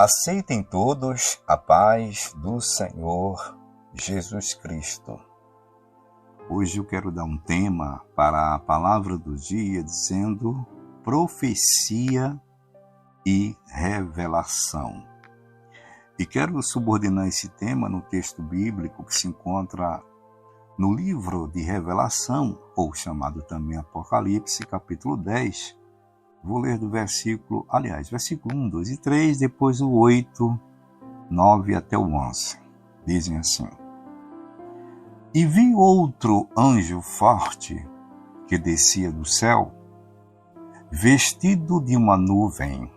Aceitem todos a paz do Senhor Jesus Cristo. Hoje eu quero dar um tema para a palavra do dia dizendo profecia e revelação. E quero subordinar esse tema no texto bíblico que se encontra no livro de Revelação, ou chamado também Apocalipse, capítulo 10. Vou ler do versículo 1, 2 e 3, depois o 8, 9 até o 11. Dizem assim: E vi outro anjo forte que descia do céu, vestido de uma nuvem,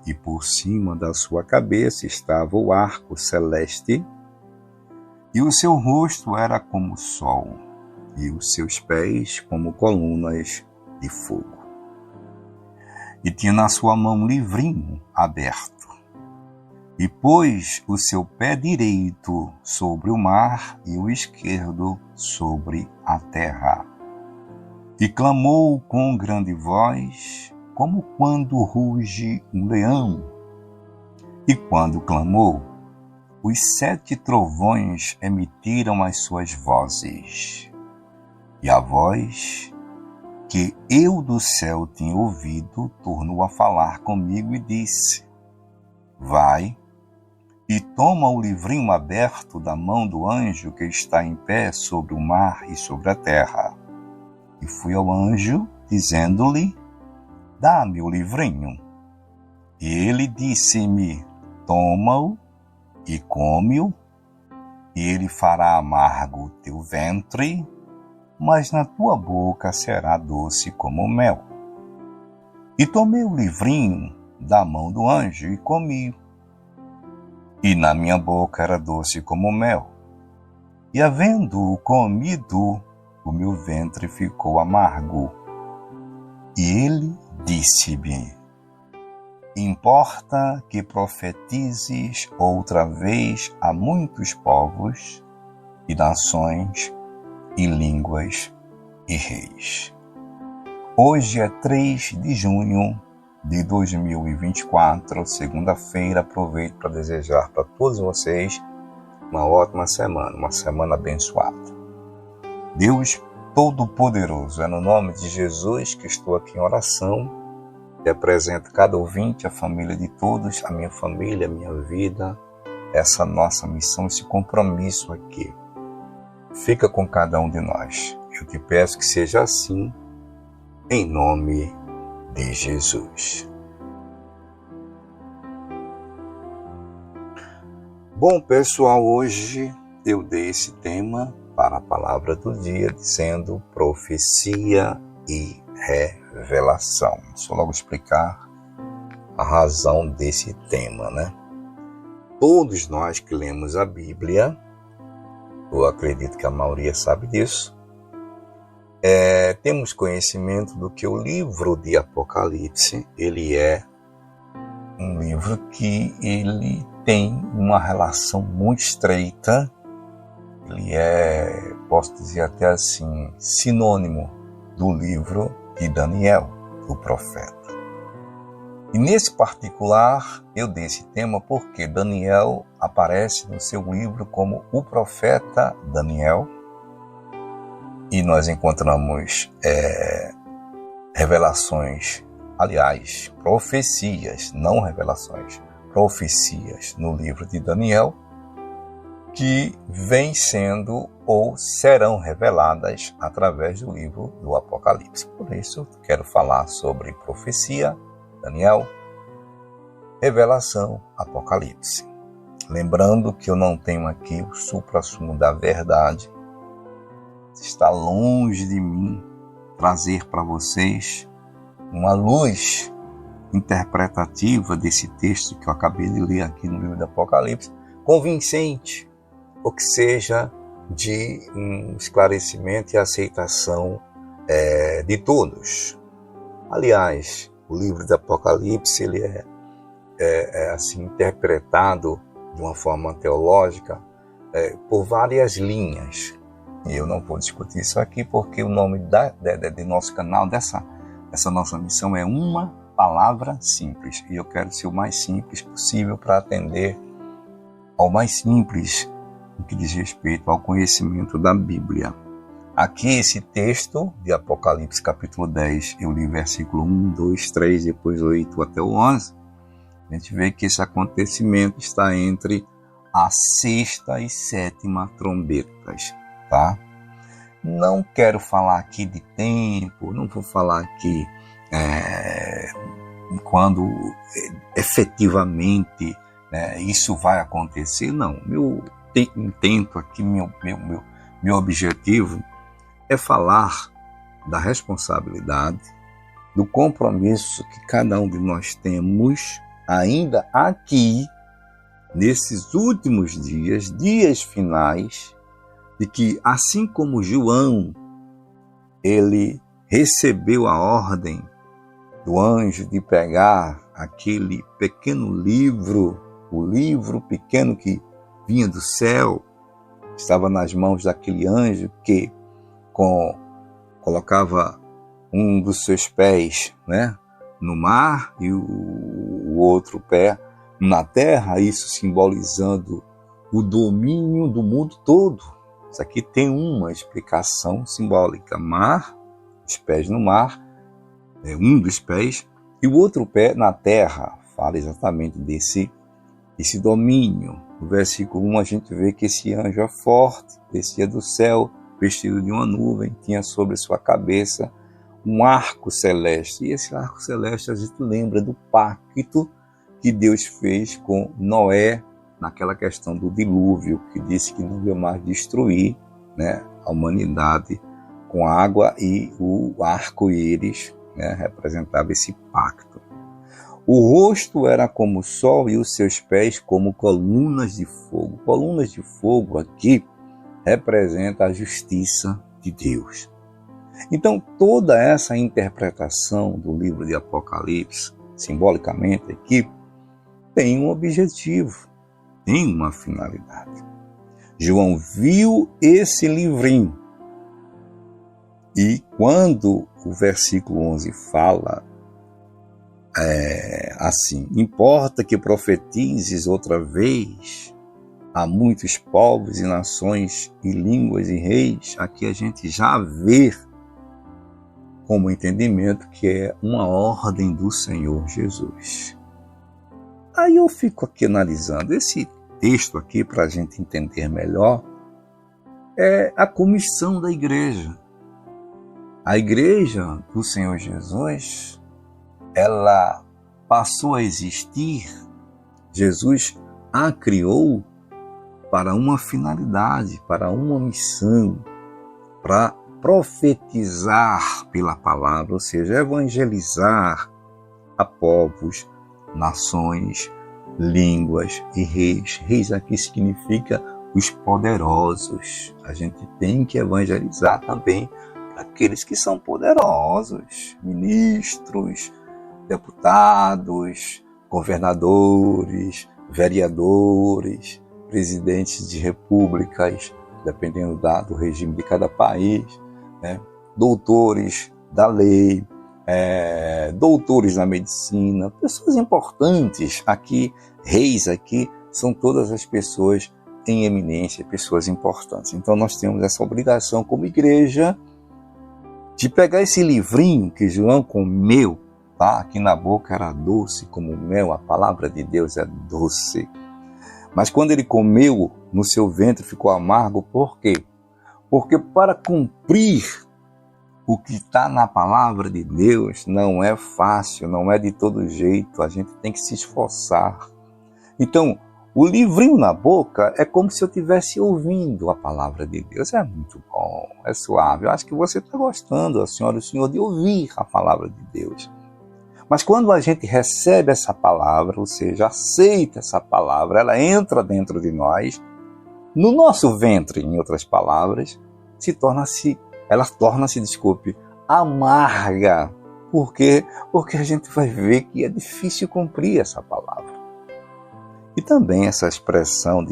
e por cima da sua cabeça estava o arco celeste, e o seu rosto era como o sol, e os seus pés como colunas de fogo. E tinha na sua mão um livrinho aberto, e pôs o seu pé direito sobre o mar e o esquerdo sobre a terra. E clamou com grande voz, como quando ruge um leão. E quando clamou, os 7 trovões emitiram as suas vozes. E a voz que eu do céu tinha ouvido, tornou a falar comigo e disse: Vai e toma o livrinho aberto da mão do anjo que está em pé sobre o mar e sobre a terra. E fui ao anjo, dizendo-lhe: Dá-me o livrinho. E ele disse-me: Toma-o e come-o, e ele fará amargo o teu ventre, mas na tua boca será doce como mel. E tomei o livrinho da mão do anjo e comi-o. E na minha boca era doce como mel. E havendo-o comido, o meu ventre ficou amargo. E ele disse-me: Importa que profetizes outra vez a muitos povos e nações e línguas e reis. Hoje é 3 de junho de 2024, segunda-feira. Aproveito para desejar para todos vocês uma ótima semana, uma semana abençoada. Deus Todo-Poderoso, é no nome de Jesus que estou aqui em oração e apresento cada ouvinte, a família de todos, a minha família, a minha vida, essa nossa missão, esse compromisso aqui. Fica com cada um de nós. Eu te peço que seja assim, em nome de Jesus. Bom, pessoal, hoje eu dei esse tema para a palavra do dia, dizendo profecia e revelação. Deixa eu logo explicar a razão desse tema, né? Todos nós que lemos a Bíblia, eu acredito que a maioria sabe disso, temos conhecimento do que o livro de Apocalipse, ele é um livro que ele tem uma relação muito estreita, ele é, posso dizer até assim, sinônimo do livro de Daniel, o profeta. E nesse particular, eu dei esse tema porque Daniel aparece no seu livro como o profeta Daniel. E nós encontramos revelações, aliás, profecias, não revelações, profecias no livro de Daniel, que vêm sendo ou serão reveladas através do livro do Apocalipse. Por isso, quero falar sobre profecia, Daniel, revelação, Apocalipse. Lembrando que eu não tenho aqui o suprassumo da verdade. Está longe de mim trazer para vocês uma luz interpretativa desse texto que eu acabei de ler aqui no livro do Apocalipse, convincente, ou que seja de um esclarecimento e aceitação de todos. Aliás, o livro do Apocalipse ele é assim interpretado de uma forma teológica por várias linhas. E eu não vou discutir isso aqui porque o nome de nosso canal, dessa nossa missão é uma palavra simples. E eu quero ser o mais simples possível para atender ao mais simples no que diz respeito ao conhecimento da Bíblia. Aqui esse texto de Apocalipse capítulo 10, eu li versículo 1, 2, 3, depois 8 até o 11. A gente vê que esse acontecimento está entre a sexta e sétima trombetas, tá? Não quero falar aqui de tempo, não vou falar aqui quando efetivamente isso vai acontecer, não. Meu intento aqui, meu objetivo é falar da responsabilidade, do compromisso que cada um de nós temos ainda aqui, nesses últimos dias finais, de que assim como João, ele recebeu a ordem do anjo de pegar aquele pequeno livro, o livro pequeno que vinha do céu, estava nas mãos daquele anjo que colocava um dos seus pés, no mar e o outro pé na terra, isso simbolizando o domínio do mundo todo. Isso aqui tem uma explicação simbólica. Mar, os pés no mar, um dos pés, e o outro pé na terra. Fala exatamente desse domínio. No versículo 1 a gente vê que esse anjo é forte, descia do céu, vestido de uma nuvem, tinha sobre sua cabeça um arco celeste. E esse arco celeste a gente lembra do pacto que Deus fez com Noé, naquela questão do dilúvio, que disse que não ia mais destruir a humanidade com água, e o arco-íris representava esse pacto. O rosto era como o sol e os seus pés como colunas de fogo. Colunas de fogo aqui representa a justiça de Deus. Então, toda essa interpretação do livro de Apocalipse, simbolicamente aqui, tem um objetivo, tem uma finalidade. João viu esse livrinho, e quando o versículo 11 fala assim: importa que profetizes outra vez a muitos povos e nações e línguas e reis, aqui a gente já vê como entendimento que é uma ordem do Senhor Jesus. Aí eu fico aqui analisando esse texto aqui para a gente entender melhor, é a comissão da igreja. A igreja do Senhor Jesus, ela passou a existir, Jesus a criou para uma finalidade, para uma missão, para profetizar pela palavra, ou seja, evangelizar a povos, nações, línguas e reis. Reis aqui significa os poderosos. A gente tem que evangelizar também aqueles que são poderosos, ministros, deputados, governadores, vereadores, presidentes de repúblicas, dependendo do regime de cada país, doutores da lei, doutores na medicina, pessoas importantes aqui, reis aqui, são todas as pessoas em eminência, pessoas importantes. Então nós temos essa obrigação como igreja de pegar esse livrinho que João comeu, tá? Aqui na boca era doce como mel, a palavra de Deus é doce. Mas quando ele comeu, no seu ventre ficou amargo. Por quê? Porque para cumprir o que está na palavra de Deus não é fácil, não é de todo jeito, a gente tem que se esforçar. Então, o livrinho na boca é como se eu estivesse ouvindo a palavra de Deus. É muito bom, é suave. Eu acho que você está gostando, a senhora e o senhor, de ouvir a palavra de Deus. Mas quando a gente recebe essa palavra, ou seja, aceita essa palavra, ela entra dentro de nós, no nosso ventre, em outras palavras, ela torna-se, amarga. Por quê? Porque a gente vai ver que é difícil cumprir essa palavra. E também essa expressão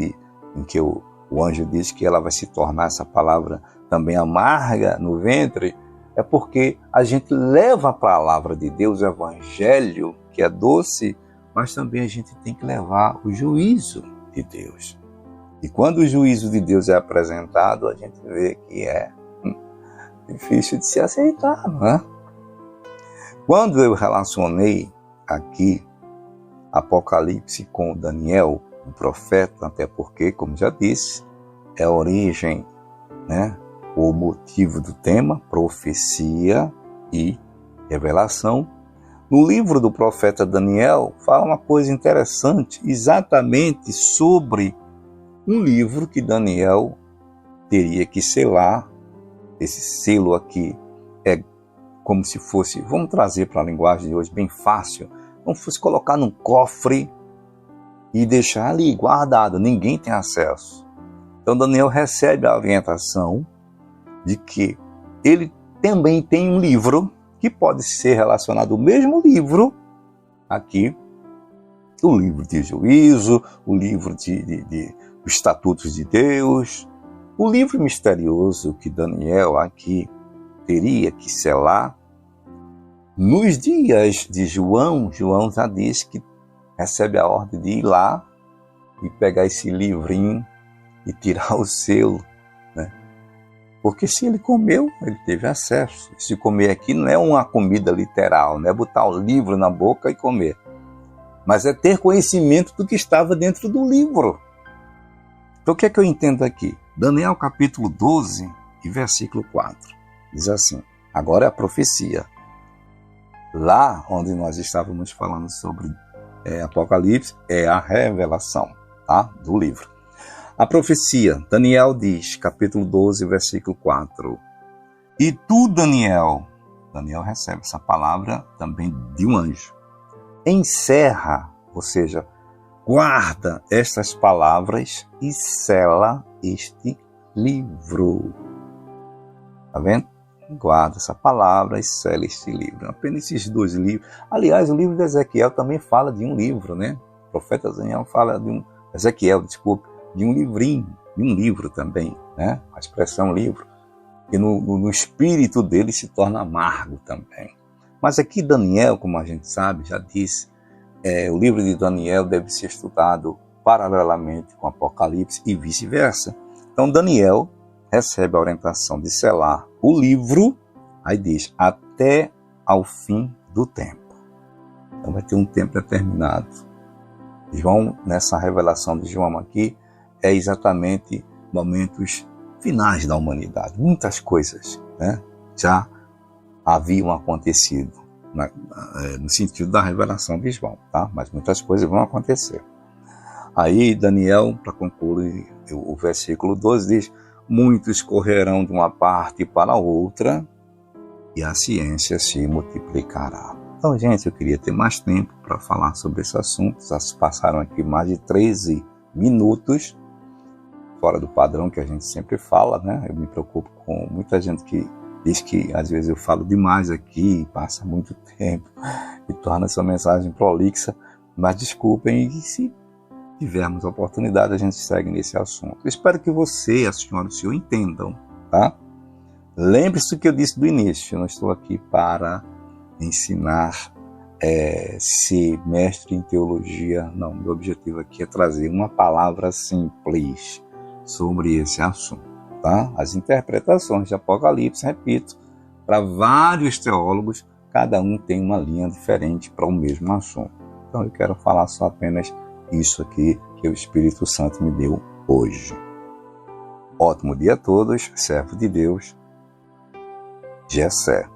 em que o anjo diz que ela vai se tornar, essa palavra também amarga no ventre, é porque a gente leva a palavra de Deus, o evangelho, que é doce, mas também a gente tem que levar o juízo de Deus. E quando o juízo de Deus é apresentado, a gente vê que é difícil de se aceitar, não é? Quando eu relacionei aqui Apocalipse com Daniel, o profeta, até porque, como já disse, é a origem, né, o motivo do tema, profecia e revelação. No livro do profeta Daniel, fala uma coisa interessante, exatamente sobre um livro que Daniel teria que selar. Esse selo aqui é como se fosse, vamos trazer para a linguagem de hoje bem fácil, como se fosse colocar num cofre e deixar ali guardado, ninguém tem acesso. Então Daniel recebe a orientação de que ele também tem um livro que pode ser relacionado ao mesmo livro aqui, o livro de juízo, o livro dos estatutos de Deus, o livro misterioso que Daniel aqui teria que selar. Nos dias de João já disse que recebe a ordem de ir lá e pegar esse livrinho e tirar o selo, né? Porque se ele comeu, ele teve acesso. Se comer aqui não é uma comida literal, não é botar o livro na boca e comer, mas é ter conhecimento do que estava dentro do livro. Então o que é que eu entendo aqui? Daniel capítulo 12 e versículo 4. Diz assim, agora é a profecia. Lá onde nós estávamos falando sobre Apocalipse, é a revelação, tá, do livro. A profecia, Daniel diz, capítulo 12, versículo 4. E tu, Daniel recebe essa palavra também de um anjo. Encerra, ou seja, guarda estas palavras e sela este livro. Tá vendo? Guarda essa palavra e sela este livro. Apenas esses dois livros. Aliás, o livro de Ezequiel também fala de um livro, né? O profeta Daniel fala de um... de um livrinho, de um livro também, né? A expressão livro. E no espírito dele se torna amargo também. Mas aqui Daniel, como a gente sabe, já disse, o livro de Daniel deve ser estudado paralelamente com Apocalipse e vice-versa. Então Daniel recebe a orientação de selar o livro, aí diz, até ao fim do tempo. Então vai ter um tempo determinado. João, nessa revelação de João aqui, é exatamente momentos finais da humanidade. Muitas coisas, né, já haviam acontecido no sentido da revelação de João, tá? Mas muitas coisas vão acontecer. Aí Daniel, para concluir, o versículo 12 diz, muitos correrão de uma parte para a outra e a ciência se multiplicará. Então, gente, eu queria ter mais tempo para falar sobre esse assunto. Já se passaram aqui mais de 13 minutos, fora do padrão que a gente sempre fala, né? Eu me preocupo com muita gente que diz que às vezes eu falo demais aqui, passa muito tempo e torna essa mensagem prolixa, mas desculpem, e se tivermos a oportunidade a gente segue nesse assunto. Eu espero que você, a senhora e o senhor entendam, tá? Lembre-se do que eu disse do início, eu não estou aqui para ensinar, ser mestre em teologia, não. Meu objetivo aqui é trazer uma palavra simples sobre esse assunto, tá? As interpretações de Apocalipse, repito, para vários teólogos, cada um tem uma linha diferente para o mesmo assunto. Então eu quero falar só apenas isso aqui que o Espírito Santo me deu hoje. Ótimo dia a todos, servo de Deus, Gessé.